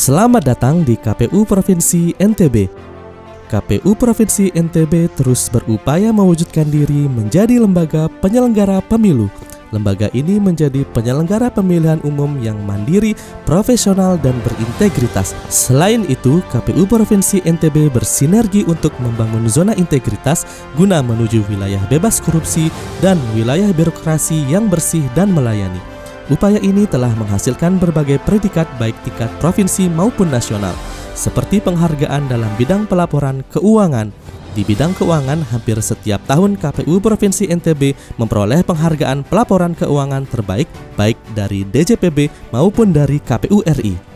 Selamat datang di KPU Provinsi NTB. KPU Provinsi NTB terus berupaya mewujudkan diri menjadi lembaga penyelenggara pemilu. Lembaga ini menjadi penyelenggara pemilihan umum yang mandiri, profesional, dan berintegritas. Selain itu, KPU Provinsi NTB bersinergi untuk membangun zona integritas guna menuju wilayah bebas korupsi dan wilayah birokrasi yang bersih dan melayani. Upaya ini telah menghasilkan berbagai predikat baik tingkat provinsi maupun nasional, seperti penghargaan dalam bidang pelaporan keuangan. Di bidang keuangan, hampir setiap tahun KPU Provinsi NTB memperoleh penghargaan pelaporan keuangan terbaik baik dari DJPB maupun dari KPU RI.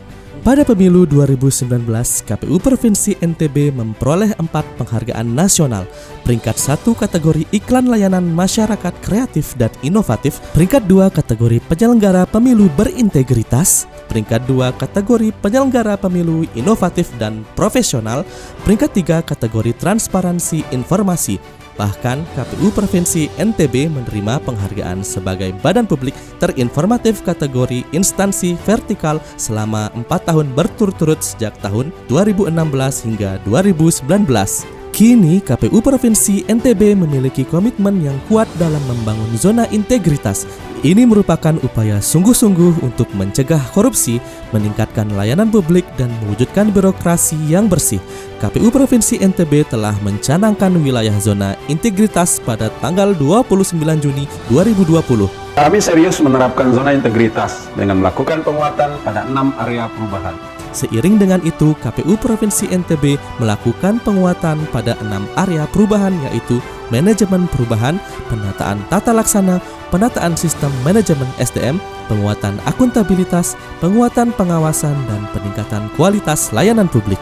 Pada pemilu 2019, KPU Provinsi NTB memperoleh 4 penghargaan nasional. Peringkat 1 kategori iklan layanan masyarakat kreatif dan inovatif, peringkat 2 kategori penyelenggara pemilu berintegritas, peringkat 2 kategori penyelenggara pemilu inovatif dan profesional, peringkat 3 kategori transparansi informasi. Bahkan KPU Provinsi NTB menerima penghargaan sebagai badan publik terinformatif kategori instansi vertikal selama 4 tahun berturut-turut sejak tahun 2016 hingga 2019. Kini KPU Provinsi NTB memiliki komitmen yang kuat dalam membangun zona integritas. Ini merupakan upaya sungguh-sungguh untuk mencegah korupsi, meningkatkan layanan publik, dan mewujudkan birokrasi yang bersih. KPU Provinsi NTB telah mencanangkan wilayah zona integritas pada tanggal 29 Juni 2020. Kami serius menerapkan zona integritas dengan melakukan penguatan pada 6 area perubahan. Seiring dengan itu, KPU Provinsi NTB melakukan penguatan pada 6 area perubahan, yaitu manajemen perubahan, penataan tata laksana, penataan sistem manajemen SDM, penguatan akuntabilitas, penguatan pengawasan, dan peningkatan kualitas layanan publik.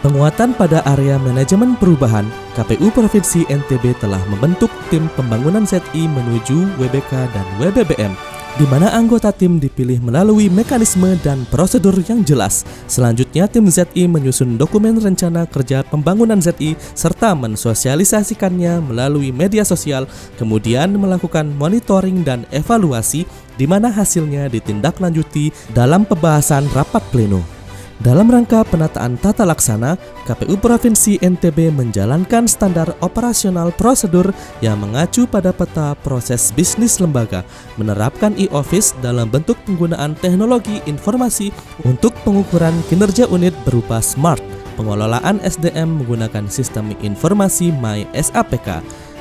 Penguatan pada area manajemen perubahan, KPU Provinsi NTB telah membentuk tim pembangunan ZI menuju WBK dan WBBM, di mana anggota tim dipilih melalui mekanisme dan prosedur yang jelas. Selanjutnya, tim ZI menyusun dokumen rencana kerja pembangunan ZI serta mensosialisasikannya melalui media sosial, kemudian melakukan monitoring dan evaluasi, di mana hasilnya ditindaklanjuti dalam pembahasan rapat pleno. Dalam rangka penataan tata laksana, KPU Provinsi NTB menjalankan standar operasional prosedur yang mengacu pada peta proses bisnis lembaga, menerapkan e-office dalam bentuk penggunaan teknologi informasi untuk pengukuran kinerja unit berupa SMART, pengelolaan SDM menggunakan sistem informasi MySAPK.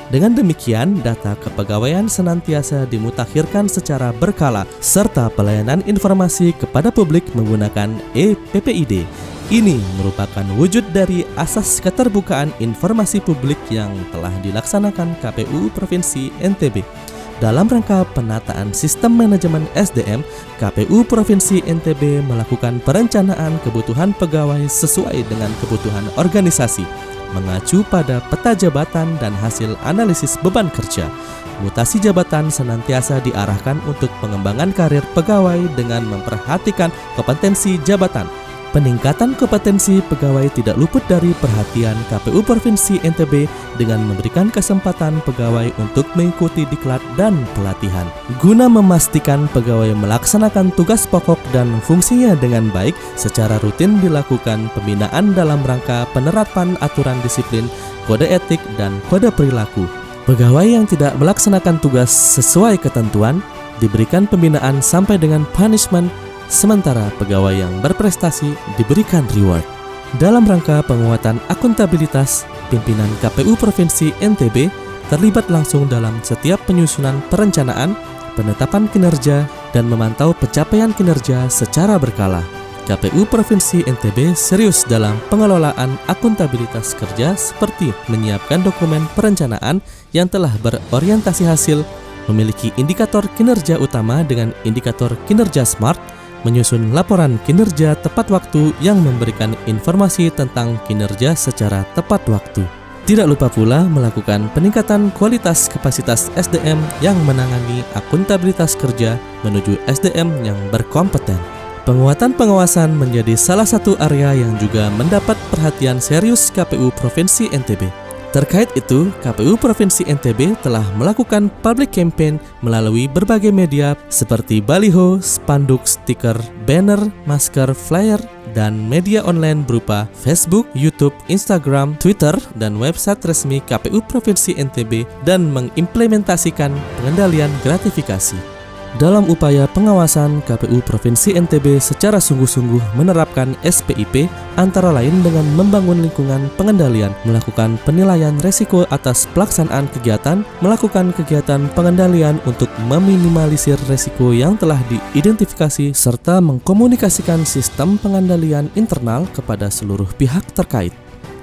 Dengan demikian, data kepegawaian senantiasa dimutakhirkan secara berkala, serta pelayanan informasi kepada publik menggunakan e-PPID. Ini merupakan wujud dari asas keterbukaan informasi publik yang telah dilaksanakan KPU Provinsi NTB. Dalam rangka penataan sistem manajemen SDM, KPU Provinsi NTB melakukan perencanaan kebutuhan pegawai sesuai dengan kebutuhan organisasi, mengacu pada peta jabatan dan hasil analisis beban kerja. Mutasi jabatan senantiasa diarahkan untuk pengembangan karir pegawai dengan memperhatikan kompetensi jabatan. Peningkatan kompetensi pegawai tidak luput dari perhatian KPU Provinsi NTB dengan memberikan kesempatan pegawai untuk mengikuti diklat dan pelatihan. Guna memastikan pegawai melaksanakan tugas pokok dan fungsinya dengan baik, secara rutin dilakukan pembinaan dalam rangka penerapan aturan disiplin, kode etik, dan kode perilaku. Pegawai yang tidak melaksanakan tugas sesuai ketentuan diberikan pembinaan sampai dengan punishment, sementara pegawai yang berprestasi diberikan reward. Dalam rangka penguatan akuntabilitas, pimpinan KPU Provinsi NTB terlibat langsung dalam setiap penyusunan perencanaan, penetapan kinerja, dan memantau pencapaian kinerja secara berkala. KPU Provinsi NTB serius dalam pengelolaan akuntabilitas kerja seperti menyiapkan dokumen perencanaan yang telah berorientasi hasil, memiliki indikator kinerja utama dengan indikator kinerja SMART, menyusun laporan kinerja tepat waktu yang memberikan informasi tentang kinerja secara tepat waktu. Tidak lupa pula melakukan peningkatan kualitas kapasitas SDM yang menangani akuntabilitas kerja menuju SDM yang berkompeten. Penguatan pengawasan menjadi salah satu area yang juga mendapat perhatian serius KPU Provinsi NTB. Terkait itu, KPU Provinsi NTB telah melakukan public campaign melalui berbagai media seperti baliho, spanduk, stiker, banner, masker, flyer, dan media online berupa Facebook, YouTube, Instagram, Twitter, dan website resmi KPU Provinsi NTB dan mengimplementasikan pengendalian gratifikasi. Dalam upaya pengawasan, KPU Provinsi NTB secara sungguh-sungguh menerapkan SPIP antara lain dengan membangun lingkungan pengendalian, melakukan penilaian resiko atas pelaksanaan kegiatan, melakukan kegiatan pengendalian untuk meminimalisir resiko yang telah diidentifikasi, serta mengkomunikasikan sistem pengendalian internal kepada seluruh pihak terkait.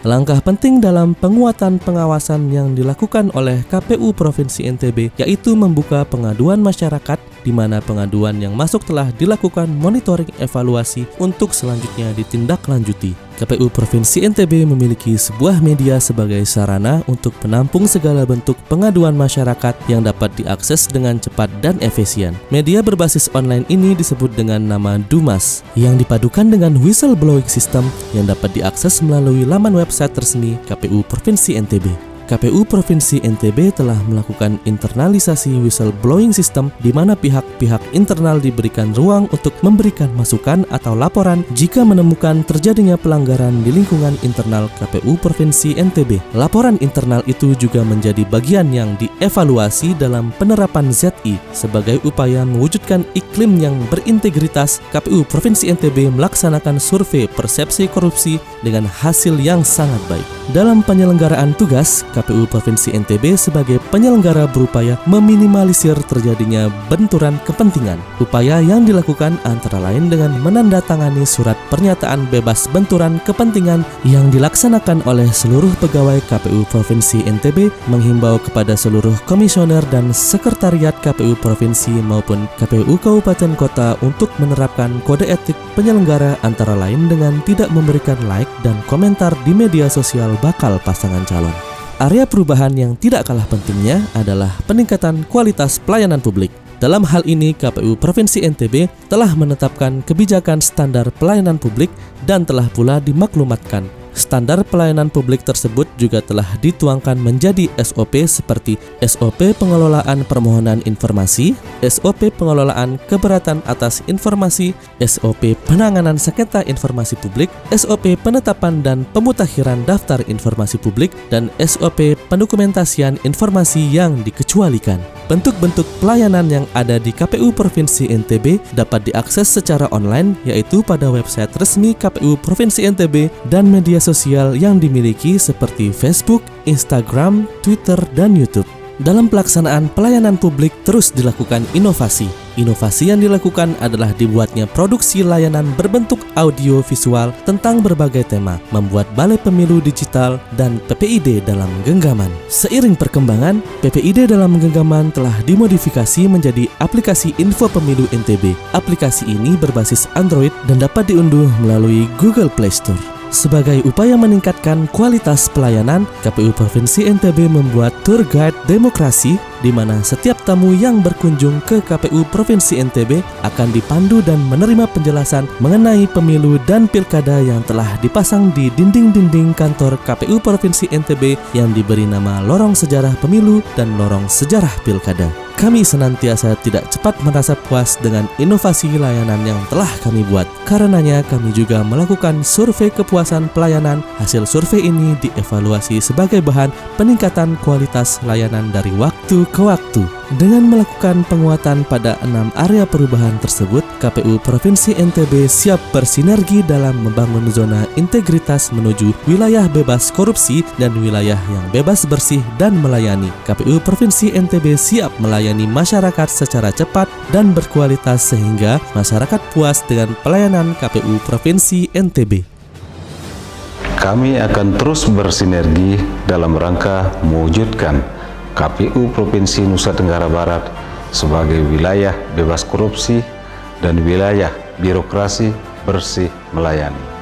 Langkah penting dalam penguatan pengawasan yang dilakukan oleh KPU Provinsi NTB yaitu membuka pengaduan masyarakat di mana pengaduan yang masuk telah dilakukan monitoring evaluasi untuk selanjutnya ditindaklanjuti. KPU Provinsi NTB memiliki sebuah media sebagai sarana untuk menampung segala bentuk pengaduan masyarakat yang dapat diakses dengan cepat dan efisien. Media berbasis online ini disebut dengan nama Dumas, yang dipadukan dengan whistleblowing system yang dapat diakses melalui laman website resmi KPU Provinsi NTB. KPU Provinsi NTB telah melakukan internalisasi whistleblowing system di mana pihak-pihak internal diberikan ruang untuk memberikan masukan atau laporan jika menemukan terjadinya pelanggaran di lingkungan internal KPU Provinsi NTB. Laporan internal itu juga menjadi bagian yang dievaluasi dalam penerapan ZI sebagai upaya mewujudkan iklim yang berintegritas. KPU Provinsi NTB melaksanakan survei persepsi korupsi dengan hasil yang sangat baik. Dalam penyelenggaraan tugas, KPU Provinsi NTB sebagai penyelenggara berupaya meminimalisir terjadinya benturan kepentingan. Upaya yang dilakukan antara lain dengan menandatangani surat pernyataan bebas benturan kepentingan yang dilaksanakan oleh seluruh pegawai KPU Provinsi NTB, menghimbau kepada seluruh komisioner dan sekretariat KPU Provinsi maupun KPU Kabupaten Kota untuk menerapkan kode etik penyelenggara antara lain dengan tidak memberikan like dan komentar di media sosial bakal pasangan calon. Area perubahan yang tidak kalah pentingnya adalah peningkatan kualitas pelayanan publik. Dalam hal ini, KPU Provinsi NTB telah menetapkan kebijakan standar pelayanan publik dan telah pula dimaklumatkan. Standar pelayanan publik tersebut juga telah dituangkan menjadi SOP seperti SOP pengelolaan permohonan informasi, SOP pengelolaan keberatan atas informasi, SOP penanganan sengketa informasi publik, SOP penetapan dan pemutakhiran daftar informasi publik, dan SOP pendokumentasian informasi yang dikecualikan. Bentuk-bentuk pelayanan yang ada di KPU Provinsi NTB dapat diakses secara online yaitu pada website resmi KPU Provinsi NTB dan media sosial yang dimiliki seperti Facebook, Instagram, Twitter, dan YouTube. Dalam pelaksanaan pelayanan publik terus dilakukan inovasi. Inovasi yang dilakukan adalah dibuatnya produksi layanan berbentuk audio visual tentang berbagai tema, membuat balai pemilu digital dan PPID dalam genggaman. Seiring perkembangan, PPID dalam genggaman telah dimodifikasi menjadi aplikasi Info Pemilu NTB. Aplikasi ini berbasis Android dan dapat diunduh melalui Google Play Store. Sebagai upaya meningkatkan kualitas pelayanan, KPU Provinsi NTB membuat tour guide demokrasi di mana setiap tamu yang berkunjung ke KPU Provinsi NTB akan dipandu dan menerima penjelasan mengenai pemilu dan pilkada yang telah dipasang di dinding-dinding kantor KPU Provinsi NTB yang diberi nama Lorong Sejarah Pemilu dan Lorong Sejarah Pilkada. Kami senantiasa tidak cepat merasa puas dengan inovasi layanan yang telah kami buat. Karenanya kami juga melakukan survei kepuasan pelayanan. Hasil survei ini dievaluasi sebagai bahan peningkatan kualitas layanan dari waktu ke waktu. Dengan melakukan penguatan pada 6 area perubahan tersebut, KPU Provinsi NTB siap bersinergi dalam membangun zona integritas menuju wilayah bebas korupsi dan wilayah yang bebas bersih dan melayani. KPU Provinsi NTB siap melayani masyarakat secara cepat dan berkualitas sehingga masyarakat puas dengan pelayanan KPU Provinsi NTB. Kami akan terus bersinergi dalam rangka mewujudkan KPU Provinsi Nusa Tenggara Barat sebagai wilayah bebas korupsi dan wilayah birokrasi bersih melayani.